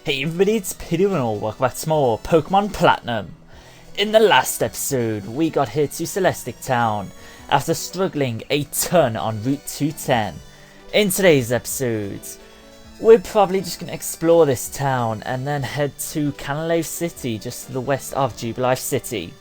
Hey everybody, it's Peter and all, welcome back to more Pokémon Platinum. In the last episode, we got here to Celestic Town after struggling a ton on Route 210. In today's episode, we're probably just going to explore this town and then head to Canalave City, just to the west of Jubilife City.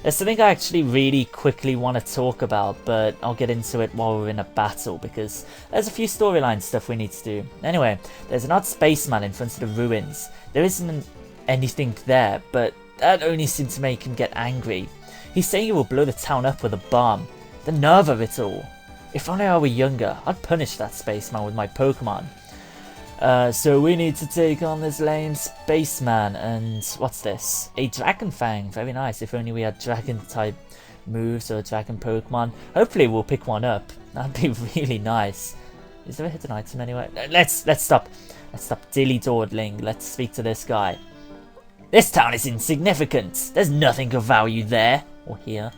There's something I actually really quickly want to talk about, but I'll get into it while we're in a battle because there's a few storyline stuff we need to do. Anyway, there's an odd spaceman in front of the ruins. There isn't anything there, but that only seemed to make him get angry. He's saying he will blow the town up with a bomb. The nerve of it all. If only I were younger, I'd punish that spaceman with my Pokemon. So we need to take on this lame spaceman, and what's this? A Dragon Fang, very nice. If only we had Dragon type moves or Dragon Pokemon. Hopefully we'll pick one up. That'd be really nice. Is there a hidden item anywhere? Let's stop. Let's stop dilly-dawdling. Let's speak to this guy. This town is insignificant. There's nothing of value there or here.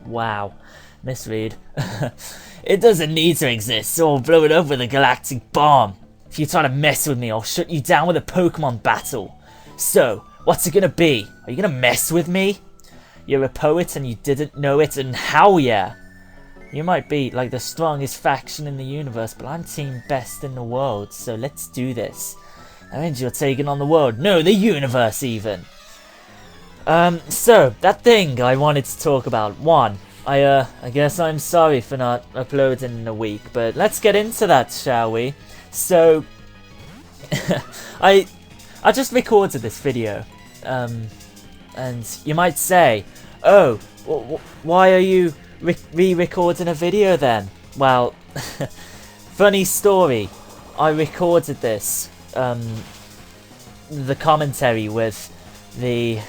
Wow, misread. It doesn't need to exist, so I'll blow it up with a galactic bomb. If you try to mess with me, I'll shut you down with a Pokemon battle. So, what's it gonna be? Are you gonna mess with me? You're a poet and you didn't know it, and how yeah? You might be like the strongest faction in the universe, but I'm team best in the world, so let's do this. That means you're taking on the world. No, the universe even. So, that thing I wanted to talk about. One, I guess I'm sorry for not uploading in a week, but let's get into that, shall we? So, I just recorded this video, and you might say, oh, why are you re-recording a video then? Well, funny story, I recorded this, the commentary with the,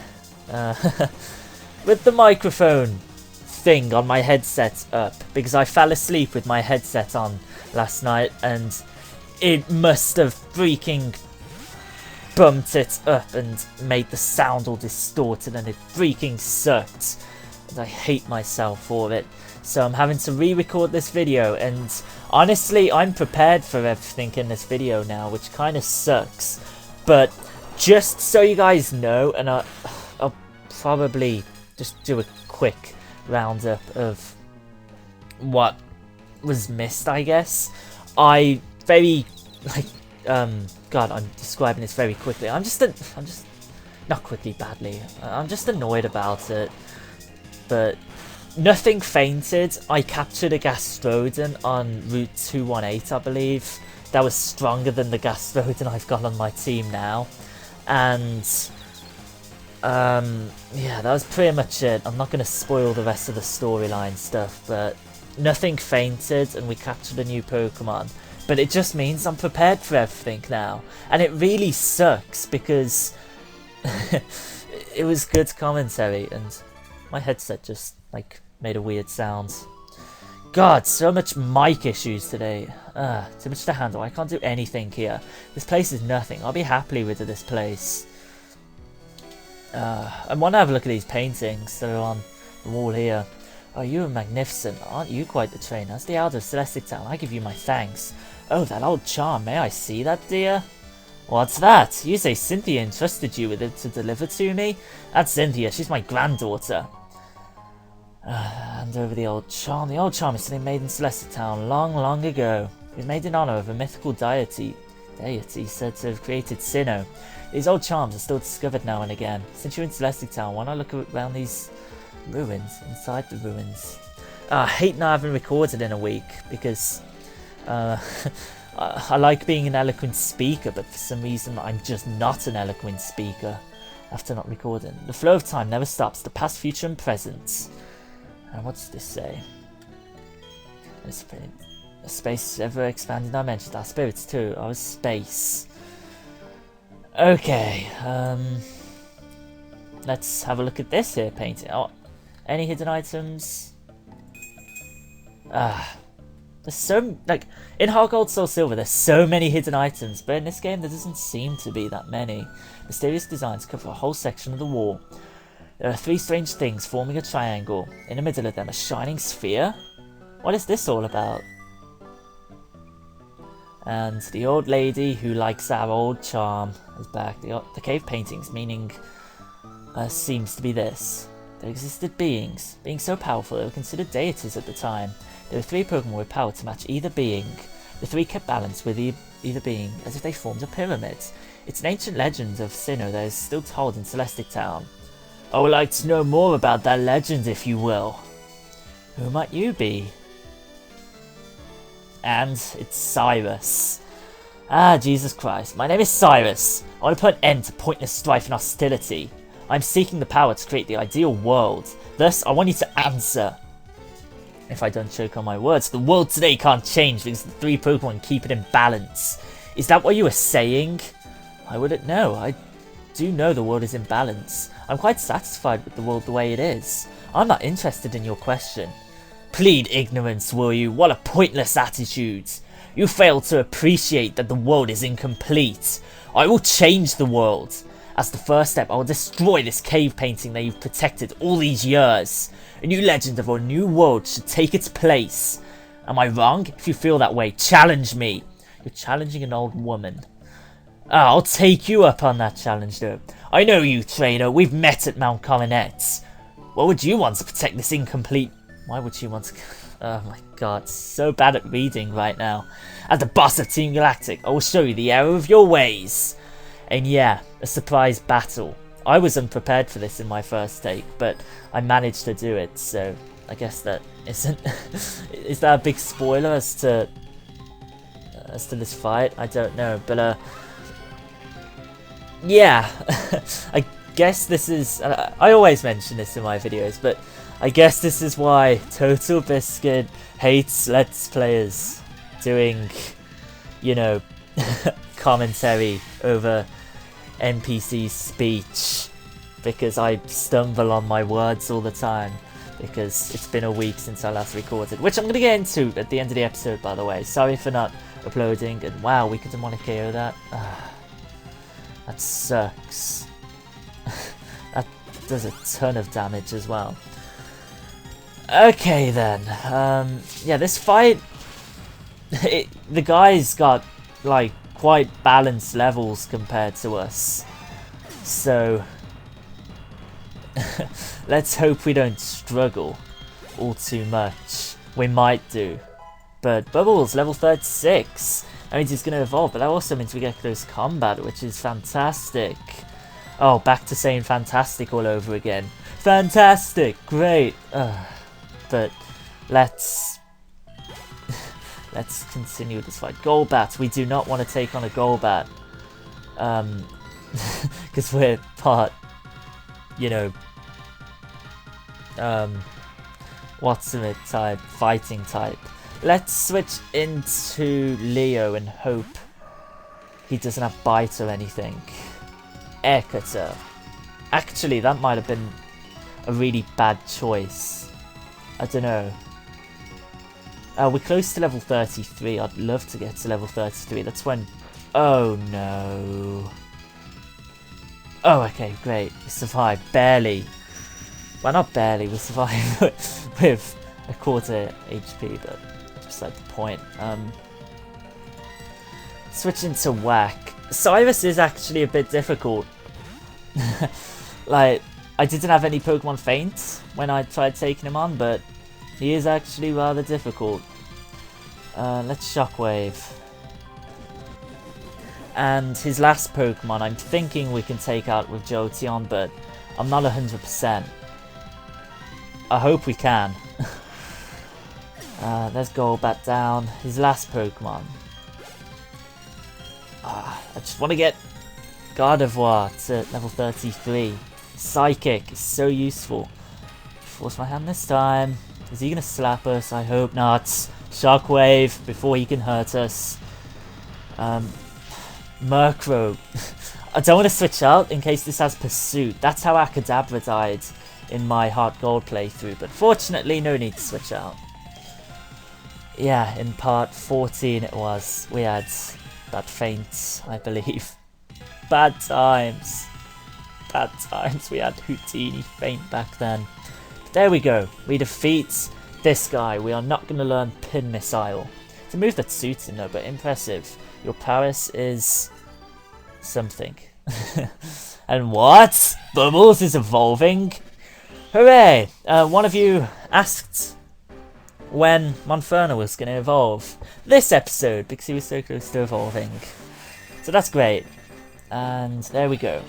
with the microphone thing on my headset up, because I fell asleep with my headset on last night, and it must have freaking bumped it up and made the sound all distorted, and it freaking sucked. And I hate myself for it. So I'm having to re-record this video, and honestly, I'm prepared for everything in this video now, which kind of sucks. But just so you guys know, and I'll probably just do a quick roundup of what was missed, I guess. God, I'm describing this very quickly. I'm just not quickly, badly. I'm just annoyed about it. But nothing fainted. I captured a Gastrodon on Route 218, I believe. That was stronger than the Gastrodon I've got on my team now. And yeah, that was pretty much it. I'm not going to spoil the rest of the storyline stuff, but nothing fainted and we captured a new Pokemon. But it just means I'm prepared for everything now. And it really sucks because it was good commentary and my headset just like made a weird sound. God, so much mic issues today. Too much to handle. I can't do anything here. This place is nothing. I'll be happily rid of this place. I want to have a look at these paintings that are on the wall here. Oh, you are magnificent. Aren't you quite the trainer? As the elder of Celestic Town, I give you my thanks. Oh, that old charm. May I see that, dear? What's that? You say Cynthia entrusted you with it to deliver to me? That's Cynthia. She's my granddaughter. Hand over the old charm. The old charm is something made in Celestic Town long, long ago. It was made in honor of a mythical deity said to have created Sinnoh. These old charms are still discovered now and again. Since you're in Celestic Town, why not look around these ruins, inside the ruins? I hate not having recorded in a week because I like being an eloquent speaker, but for some reason I'm just not an eloquent speaker after not recording. The flow of time never stops, the past, future and present. And what does this say? A space ever expanding dimensions. Our spirits too. Our space. Okay, let's have a look at this here painting. Oh, any hidden items? There's so, like, in Heart Gold Soul Silver, there's so many hidden items, but in this game there doesn't seem to be that many. Mysterious designs cover a whole section of the wall. There are three strange things forming a triangle. In the middle of them, a shining sphere? What is this all about? And the old lady who likes our old charm is back. The cave paintings meaning seems to be this. There existed beings so powerful they were considered deities at the time. There were 3 Pokemon with power to match either being. The 3 kept balance with either being as if they formed a pyramid. It's an ancient legend of Sinnoh that is still told in Celestic Town. I would like to know more about that legend, if you will. Who might you be? And it's Cyrus. Ah, Jesus Christ. My name is Cyrus. I want to put an end to pointless strife and hostility. I'm seeking the power to create the ideal world. Thus, I want you to answer. If I don't choke on my words, the world today can't change because the 3 Pokemon keep it in balance. Is that what you were saying? I wouldn't know. I do know the world is in balance. I'm quite satisfied with the world the way it is. I'm not interested in your question. Plead ignorance, will you? What a pointless attitude. You fail to appreciate that the world is incomplete. I will change the world. As the first step, I will destroy this cave painting that you've protected all these years. A new legend of a new world should take its place. Am I wrong? If you feel that way, challenge me. You're challenging an old woman. I'll take you up on that challenge though. I know you, trainer. We've met at Mount Coronet. What would you want to protect this incomplete... Why would you want to... Oh my god, so bad at reading right now. As the boss of Team Galactic, I will show you the error of your ways. And yeah, a surprise battle. I was unprepared for this in my first take, but I managed to do it, so I guess that isn't... Is that a big spoiler as to this fight? I don't know, but yeah, I guess this is... I always mention this in my videos, but I guess this is why Total Biscuit hates Let's Players doing, you know, commentary over NPC's speech, because I stumble on my words all the time, because it's been a week since I last recorded, which I'm going to get into at the end of the episode, by the way. Sorry for not uploading, and wow, we could demonic KO that. That sucks. That does a ton of damage as well. Okay then, yeah, this fight, the guys got like quite balanced levels compared to us, so let's hope we don't struggle all too much. We might do, but Bubbles level 36. That means he's going to evolve, but that also means we get close combat, which is fantastic. Oh, back to saying fantastic all over again. Fantastic, great. But let's continue this fight. Golbat, we do not want to take on a Golbat, because we're part, you know, what's the type? Fighting type. Let's switch into Leo and hope he doesn't have Bite or anything. Air Cutter. Actually, that might have been a really bad choice. I don't know. We're close to level 33. I'd love to get to level 33. That's when... Oh no. Oh, okay, great. We survived. Barely. Well, not barely. We survived with a quarter HP, but beside the point. Switching to Whack. Cyrus is actually a bit difficult. Like, I didn't have any Pokemon Faint when I tried taking him on, but he is actually rather difficult. Let's Shockwave. And his last Pokemon, I'm thinking we can take out with Jolteon, but I'm not 100%. I hope we can. Let's Golbat down. His last Pokemon. I just want to get Gardevoir to level 33. Psychic is so useful. Force my hand this time. Is he going to slap us? I hope not. Shockwave before he can hurt us. Murkrow. I don't want to switch out in case this has Pursuit. That's how Akadabra died in my Heart Gold playthrough, but fortunately no need to switch out. Yeah, in part 14 it was. We had that Faint, I believe. Bad times. Bad times. We had Houdini Faint back then. But there we go. We defeat this guy. We are not going to learn Pin Missile. It's a move that suits him though, but impressive. Your prowess is something. And what? Bubbles is evolving? Hooray! One of you asked when Monferno was going to evolve this episode because he was so close to evolving. So that's great. And there we go.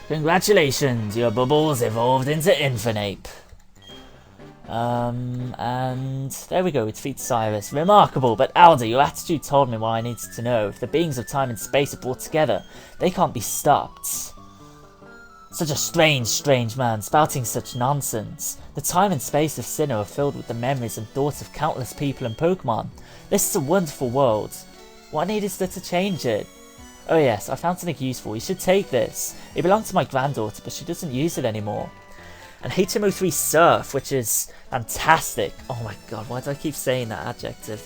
Congratulations, your Bubbles evolved into Infernape. And there we go, we defeat Cyrus. Remarkable, but Alder, your attitude told me what I needed to know. If the beings of time and space are brought together, they can't be stopped. Such a strange man, spouting such nonsense. The time and space of Sinnoh are filled with the memories and thoughts of countless people and Pokemon. This is a wonderful world. What need is there to change it? Oh yes, I found something useful. You should take this. It belonged to my granddaughter, but she doesn't use it anymore. And HMO3 Surf, which is fantastic. Oh my god, why do I keep saying that adjective?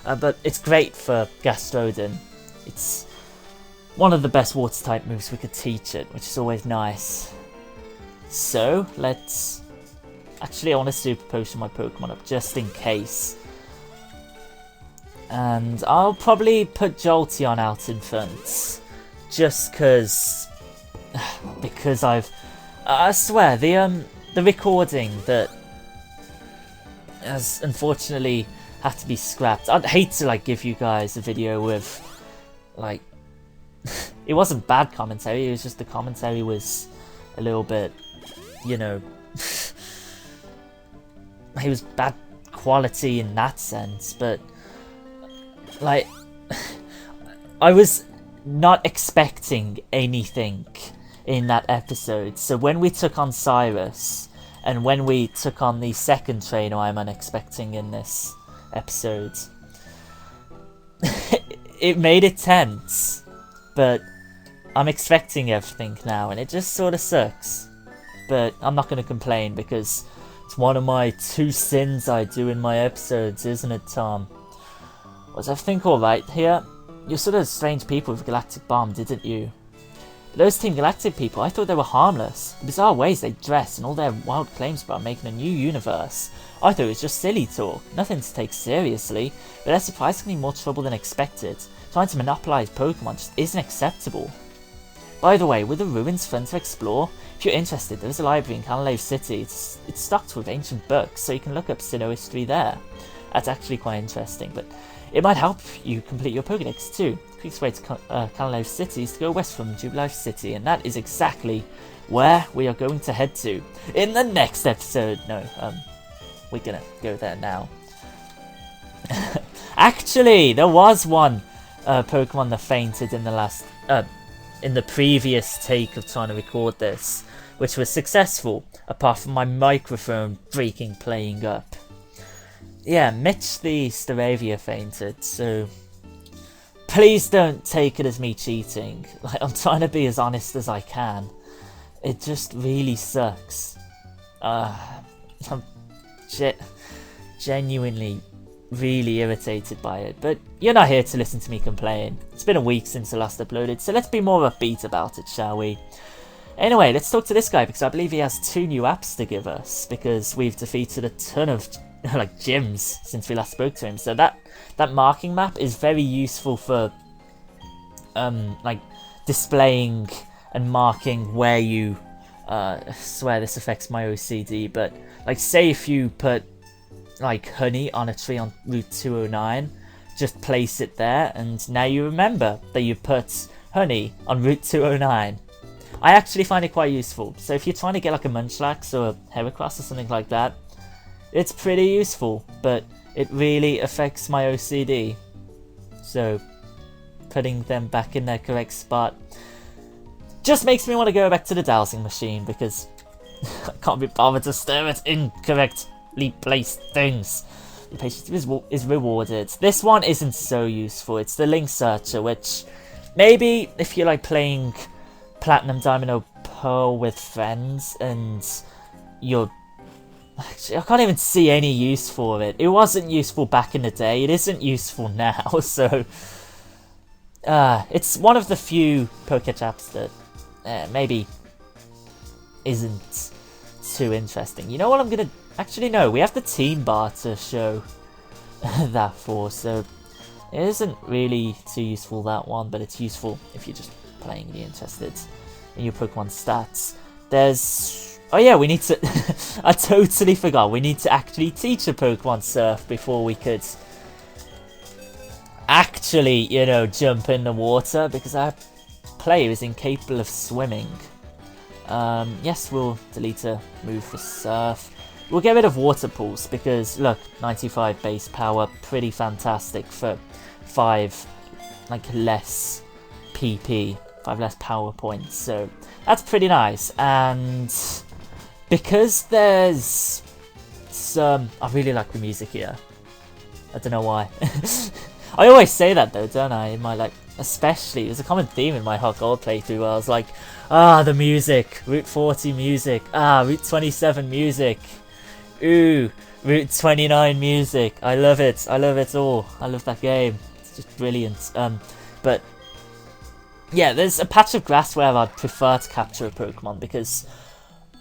But it's great for Gastrodon. It's one of the best water type moves we could teach it, which is always nice. So, let's... Actually, I want to super potion my Pokemon up, just in case. And I'll probably put Jolteon out in front. Just because I swear, the recording that has unfortunately had to be scrapped. I'd hate to like give you guys a video with like it wasn't bad commentary, it was just the commentary was a little bit, you know, it was bad quality in that sense, but like I was not expecting anything in that episode. So when we took on Cyrus and when we took on the second trainer I'm unexpecting in this episode, it made it tense, but I'm expecting everything now and it just sort of sucks. But I'm not going to complain because it's one of my 2 sins I do in my episodes, isn't it, Tom? Was everything alright here? You sort of strange people with Galactic Bomb, didn't you? Those Team Galactic people, I thought they were harmless. The bizarre ways they dress and all their wild claims about making a new universe. I thought it was just silly talk, nothing to take seriously, but they're surprisingly more trouble than expected. Trying to monopolise Pokemon just isn't acceptable. By the way, were the ruins fun to explore? If you're interested, there is a library in Canalave City. It's stocked with ancient books, so you can look up Sinnoh history there. That's actually quite interesting, but it might help you complete your Pokédex too. The quickest way to Canalave City is to go west from Jubilife City, and that is exactly where we are going to head to in the next episode. No, we're gonna go there now. Actually, there was one Pokemon that fainted in the last, in the previous take of trying to record this, which was successful, apart from my microphone freaking playing up. Yeah, Mitch the Staravia fainted, so please don't take it as me cheating. Like, I'm trying to be as honest as I can. It just really sucks. I'm genuinely really irritated by it, but you're not here to listen to me complain. It's been a week since I last uploaded, so let's be more upbeat about it, shall we? Anyway, let's talk to this guy, because I believe he has 2 new apps to give us, because we've defeated a ton of like gyms since we last spoke to him. So that marking map is very useful for like displaying and marking where you I swear this affects my OCD, but like say if you put like honey on a tree on Route 209, just place it there and now you remember that you put honey on Route 209. I actually find it quite useful. So if you're trying to get like a Munchlax or a Heracross or something like that, it's pretty useful, but it really affects my OCD. So putting them back in their correct spot just makes me want to go back to the dowsing machine because I can't be bothered to stare at incorrectly placed things. The patience is rewarded. This one isn't so useful. It's the Link Searcher, which maybe if you're like playing Platinum, Diamond or Pearl with friends and you're... Actually, I can't even see any use for it. It wasn't useful back in the day. It isn't useful now, so... it's one of the few Pokédex apps that maybe isn't too interesting. You know what I'm gonna... Actually, no, we have the team bar to show. that for, so it isn't really too useful, that one, but it's useful if you're just playing and you're interested in your Pokemon stats. There's... oh yeah, we need to... I totally forgot, we need to actually teach a Pokemon Surf before we could actually, you know, jump in the water, because our player is incapable of swimming. Yes, we'll delete a move for Surf. We'll get rid of Water Pulse, because, look, 95 base power, pretty fantastic for 5, like, less PP, 5 less power points, so that's pretty nice. And because there's some... I really like the music here. I don't know why. I always say that though, don't I? In my, like, especially, there's a common theme in my Hot Gold playthrough where I was like, ah, the music, Route 40 music, ah, Route 27 music, ooh, Route 29 music, I love it all, I love that game, it's just brilliant. But yeah, there's a patch of grass where I'd prefer to capture a Pokemon, because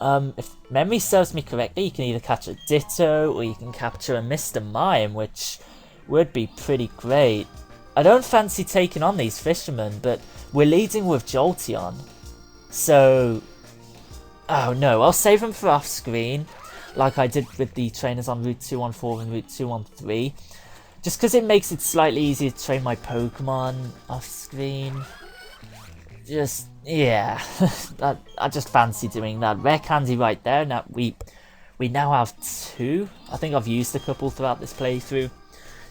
if memory serves me correctly, you can either catch a Ditto or you can capture a Mr. Mime, which would be pretty great. I don't fancy taking on these fishermen, but we're leading with Jolteon. So, oh no, I'll save them for off screen, like I did with the trainers on Route 214 and Route 213. Just because it makes it slightly easier to train my Pokemon off screen. Just, yeah, I just fancy doing that. Rare candy right there. Now we now have 2. I think I've used a couple throughout this playthrough,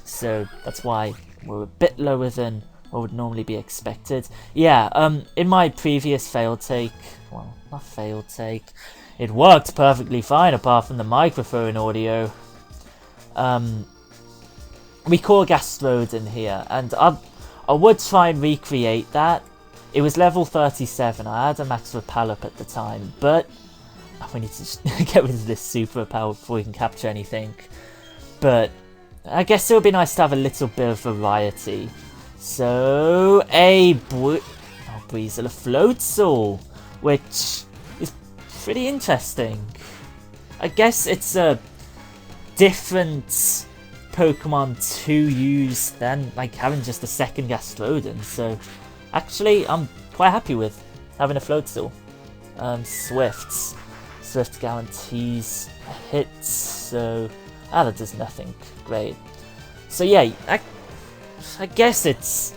so that's why we're a bit lower than what would normally be expected. Yeah, in my previous failed take, well, not failed take, it worked perfectly fine apart from the microphone audio. We caught Gastrodon here, and I would try and recreate that. It was level 37, I had a max repel up at the time, but we need to just get rid of this super power before we can capture anything. But I guess it would be nice to have a little bit of variety. So, a Breezel, a Floatzel, which is pretty interesting. I guess it's a different Pokemon to use than like having just a second Gastrodon, so actually I'm quite happy with having a Floatzel. Swift guarantees a hit, so that does nothing. Great. So yeah, I guess it's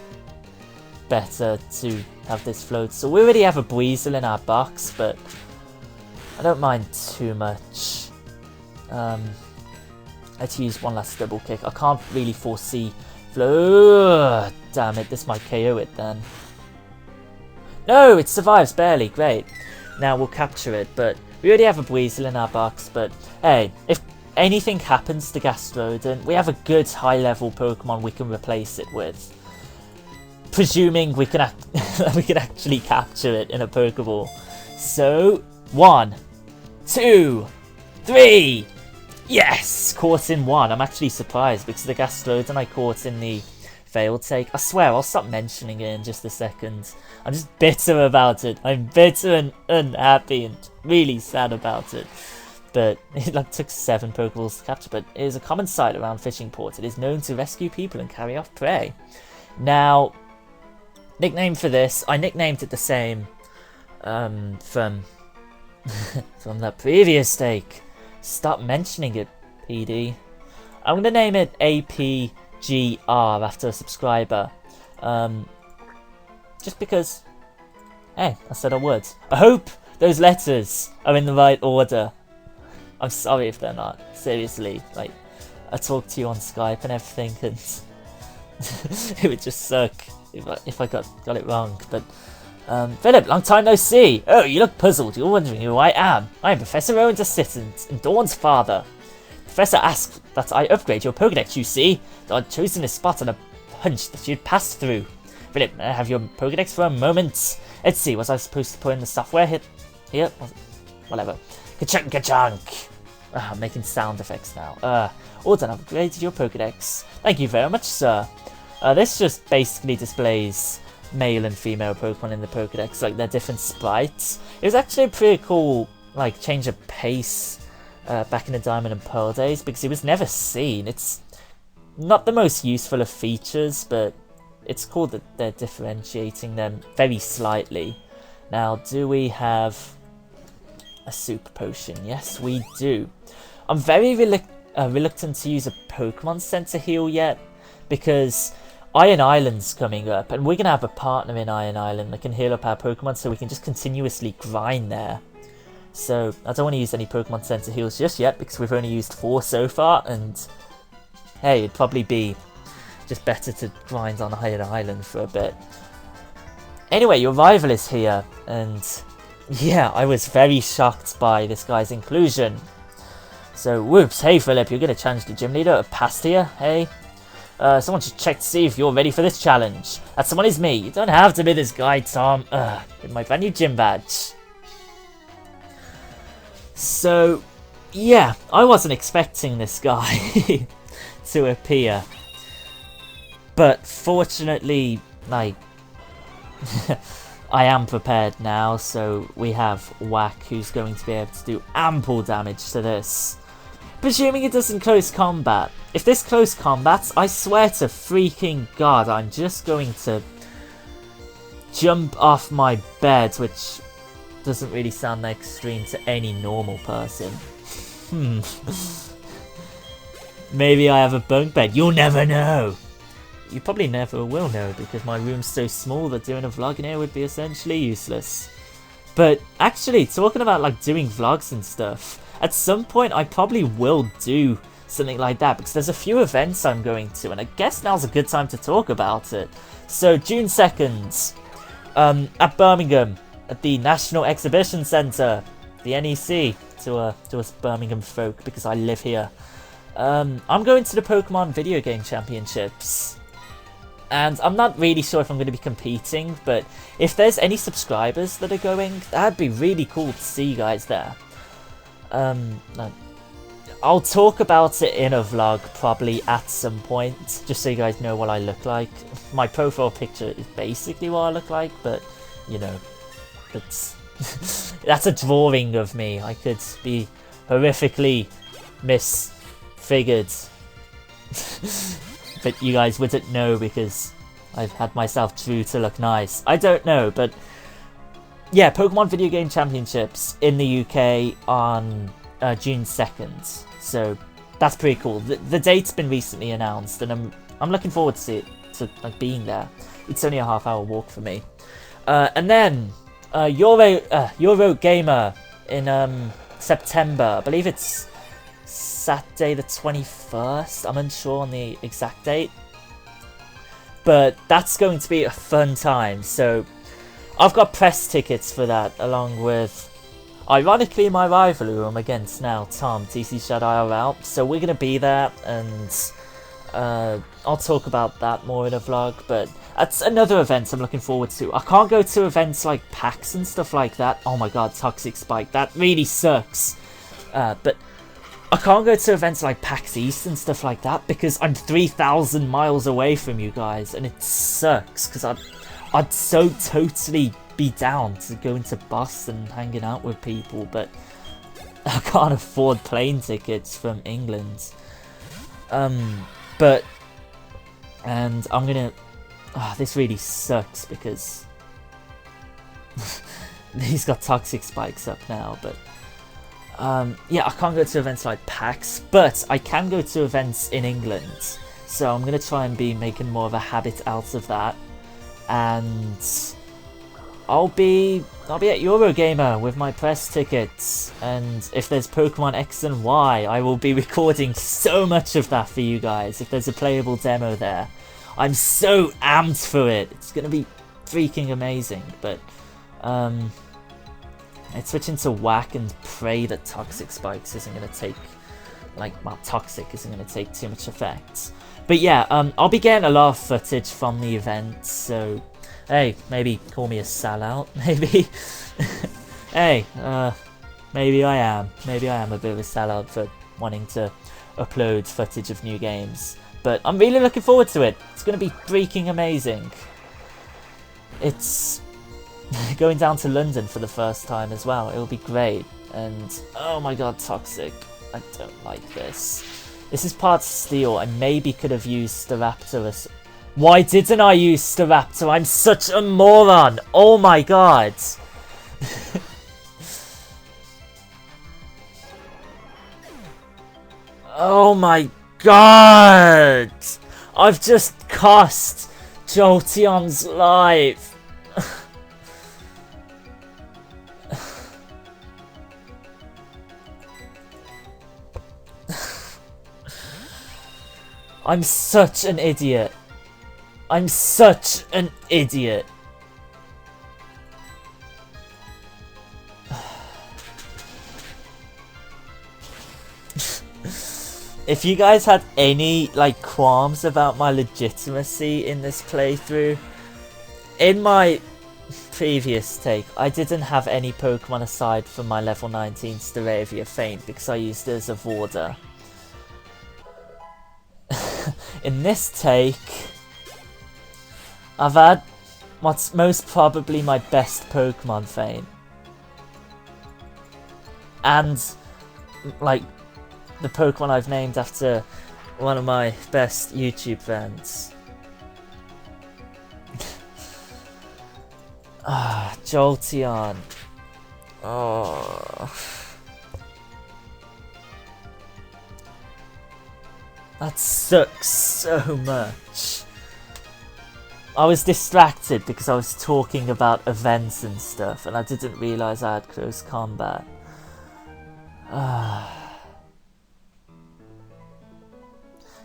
better to have this Floatzel. We already have a Breezel in our box, but I don't mind too much. Let's use one last double kick. I can't really foresee damn it, this might KO it then. No, it survives barely, great. Now we'll capture it, but we already have a Breezel in our box, but hey, if anything happens to Gastrodon, we have a good high-level Pokemon we can replace it with. Presuming we can we can actually capture it in a Pokeball. So, 1, 2, 3! Yes! Caught in 1. I'm actually surprised because the Gastrodon I caught in the failed take. I swear, I'll stop mentioning it in just a second. I'm just bitter about it. I'm bitter and unhappy and really sad about it. But it like took 7 Pokeballs to capture, but it is a common sight around Fishing Port. It is known to rescue people and carry off prey. Now, nickname for this, I nicknamed it the same from the previous take. Stop mentioning it, PD. I'm going to name it APGR after a subscriber. Just because, hey, I said I would. I hope those letters are in the right order. I'm sorry if they're not. Seriously, like, I talk to you on Skype and everything, and it would just suck if I got it wrong. But Philip, long time no see. Oh, you look puzzled. You're wondering who I am. I am Professor Owen's assistant and Dawn's father. Professor asked that I upgrade your Pokédex, you see. I'd chosen this spot on a hunch that you'd pass through. Philip, may I have your Pokédex for a moment? Let's see, was I supposed to put in the software here? Whatever. Ka-chunk, ka-chunk. I'm making sound effects now. All done, I've upgraded your Pokédex. Thank you very much, sir. This just basically displays male and female Pokemon in the Pokédex, like their different sprites. It was actually a pretty cool, like, change of pace back in the Diamond and Pearl days, because it was never seen. It's not the most useful of features, but it's cool that they're differentiating them very slightly. Now, do we have a super potion? Yes, we do. I'm very reluctant to use a Pokémon Centre heal yet, because Iron Island's coming up, and we're going to have a partner in Iron Island that can heal up our Pokemon, so we can just continuously grind there. So, I don't want to use any Pokemon Centre heals just yet, because we've only used 4 so far, and hey, it'd probably be just better to grind on Iron Island for a bit. Anyway, your rival is here, and yeah, I was very shocked by this guy's inclusion. So, whoops, hey Philip, you're going to challenge the gym leader past here, hey? Someone should check to see if you're ready for this challenge. That someone is me. You don't have to be this guy, Tom. With my brand new gym badge. So, yeah, I wasn't expecting this guy to appear. But fortunately, like, I am prepared now, so we have Whack, who's going to be able to do ample damage to this. Presuming it doesn't close combat. If this close combats, I swear to freaking God, I'm just going to jump off my bed, which doesn't really sound that extreme to any normal person. Maybe I have a bunk bed. You'll never know. You probably never will know, because my room's so small that doing a vlog in here would be essentially useless. But actually, talking about like doing vlogs and stuff, at some point I probably will do something like that, because there's a few events I'm going to, and I guess now's a good time to talk about it. So June 2nd, at Birmingham, at the National Exhibition Centre, the NEC, to us Birmingham folk, because I live here. I'm going to the Pokemon Video Game Championships. And I'm not really sure if I'm going to be competing, but if there's any subscribers that are going, that'd be really cool to see you guys there. I'll talk about it in a vlog probably at some point, just so you guys know what I look like. My profile picture is basically what I look like, but, you know, that's, that's a drawing of me. I could be horrifically misfigured. But you guys wouldn't know because I've had myself drew to look nice. I don't know, but yeah, Pokemon Video Game Championships in the UK on June 2nd. So that's pretty cool. The date's been recently announced, and I'm looking forward to it, to like being there. It's only a half-hour walk for me. And then Euro Gamer in September. I believe it's Saturday the 21st. I'm unsure on the exact date, but that's going to be a fun time. So I've got press tickets for that, along with, ironically, my rival who I'm against now, Tom, TC Shadow IRL. So we're going to be there, and I'll talk about that more in a vlog, but that's another event I'm looking forward to. I can't go to events like PAX and stuff like that. Oh my god, Toxic Spike, that really sucks. But I can't go to events like PAX East and stuff like that because I'm 3,000 miles away from you guys, and it sucks because I'd so totally be down to going to Boston hanging out with people, but I can't afford plane tickets from England. And I'm gonna, this really sucks because he's got Toxic Spikes up now, but yeah, I can't go to events like PAX, but I can go to events in England, so I'm gonna try and be making more of a habit out of that, and I'll be at Eurogamer with my press tickets, and if there's Pokemon X and Y, I will be recording so much of that for you guys. If there's a playable demo there, I'm so amped for it. It's gonna be freaking amazing. But it's switching to Whack and pray that Toxic Spikes isn't gonna take, Toxic isn't gonna take too much effect. But yeah, I'll be getting a lot of footage from the event, so hey, maybe call me a sellout, maybe. Hey, maybe I am. Maybe I am a bit of a sellout for wanting to upload footage of new games. But I'm really looking forward to it. It's going to be freaking amazing. It's going down to London for the first time as well. It'll be great. And oh my god, Toxic. I don't like this. This is part Steel. I maybe could have used Staraptor. Why didn't I use Staraptor? I'm such a moron! Oh my god! Oh my god! I've just cost Jolteon's life! I'm such an idiot. I'm such an idiot. If you guys had any like qualms about my legitimacy in this playthrough, in my previous take I didn't have any Pokemon aside from my level 19 Staravia Feint because I used it as a Warder. In this take, I've had what's most probably my best Pokemon Feint. And, like, the Pokemon I've named after one of my best YouTube friends. Ah, Jolteon. Oh. That sucks so much. I was distracted because I was talking about events and stuff and I didn't realise I had close combat.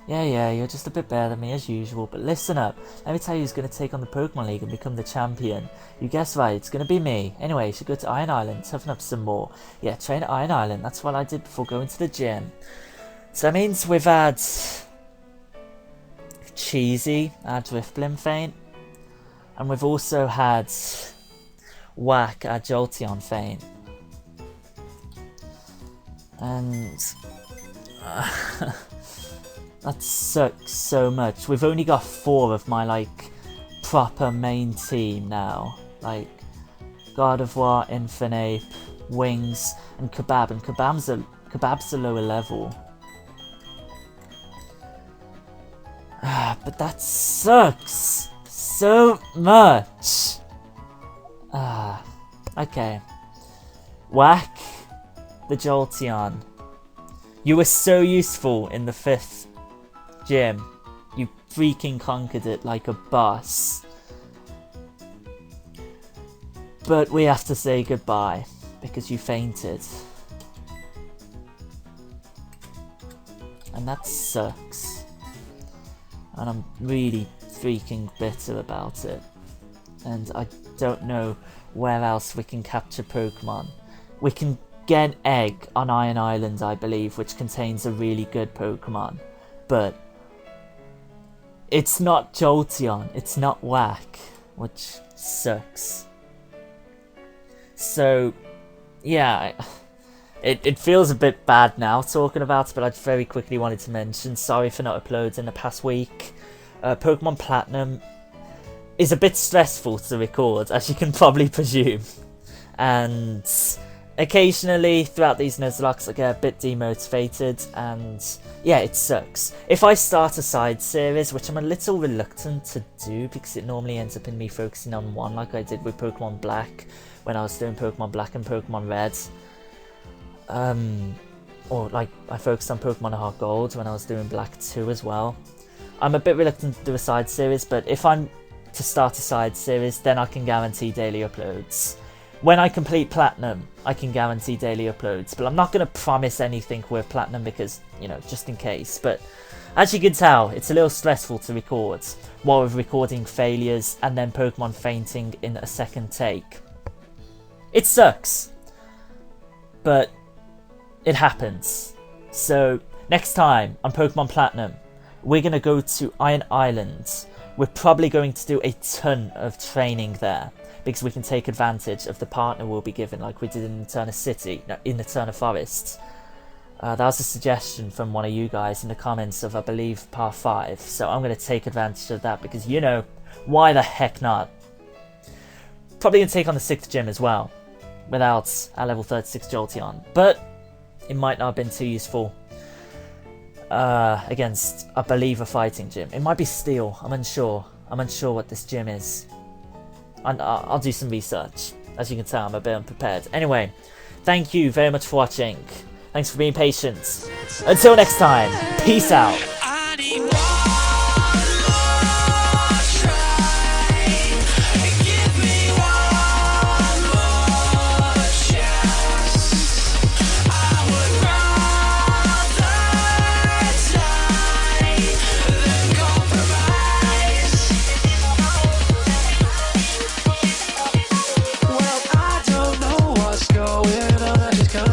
Yeah, you're just a bit better than me as usual, but listen up. Let me tell you who's going to take on the Pokemon League and become the champion. You guessed right, it's going to be me. Anyway, you should go to Iron Island, toughen up some more. Yeah, train at Iron Island, that's what I did before going to the gym. So that means we've had Cheesy, our Drifblim Feint, and we've also had Whack, our Jolteon Feint. And that sucks so much. We've only got 4 of my like proper main team now. Like Gardevoir, Infernape, Wings, and Kebab. And Kebab's a lower level. But that sucks so much. Okay. Whack the Jolteon. You were so useful in the 5th gym. You freaking conquered it like a boss. But we have to say goodbye because you fainted. And that sucks. And I'm really freaking bitter about it. And I don't know where else we can capture Pokemon. We can get an egg on Iron Island, I believe, which contains a really good Pokemon. But it's not Jolteon, it's not Whack, which sucks. So, yeah, it feels a bit bad now talking about it, but I very quickly wanted to mention, sorry for not uploading the past week. Pokémon Platinum is a bit stressful to record, as you can probably presume. And occasionally, throughout these Nuzlockes, I get a bit demotivated, and yeah, it sucks. If I start a side series, which I'm a little reluctant to do, because it normally ends up in me focusing on one, like I did with Pokemon Black, when I was doing Pokemon Black and Pokemon Red. Or like, I focused on Pokemon Heart Gold when I was doing Black 2 as well. I'm a bit reluctant to do a side series, but if I'm to start a side series, then I can guarantee daily uploads. When I complete Platinum, I can guarantee daily uploads, but I'm not going to promise anything with Platinum because, you know, just in case. But as you can tell, it's a little stressful to record, while with recording failures and then Pokemon fainting in a second take. It sucks, but it happens. So next time on Pokemon Platinum, we're going to go to Iron Island. We're probably going to do a ton of training there, because we can take advantage of the partner we'll be given, like we did in Eterna City, no, in Eterna Forest. That was a suggestion from one of you guys in the comments of, I believe, Part 5. So I'm going to take advantage of that, because, you know, why the heck not? Probably going to take on the 6th gym as well, without our level 36 Jolteon. But it might not have been too useful. against, I believe, a fighting gym. It might be steel. I'm unsure. I'm unsure what this gym is. I'll do some research. As you can tell, I'm a bit unprepared. Anyway, thank you very much for watching. Thanks for being patient. Until next time, peace out.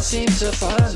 Seem to find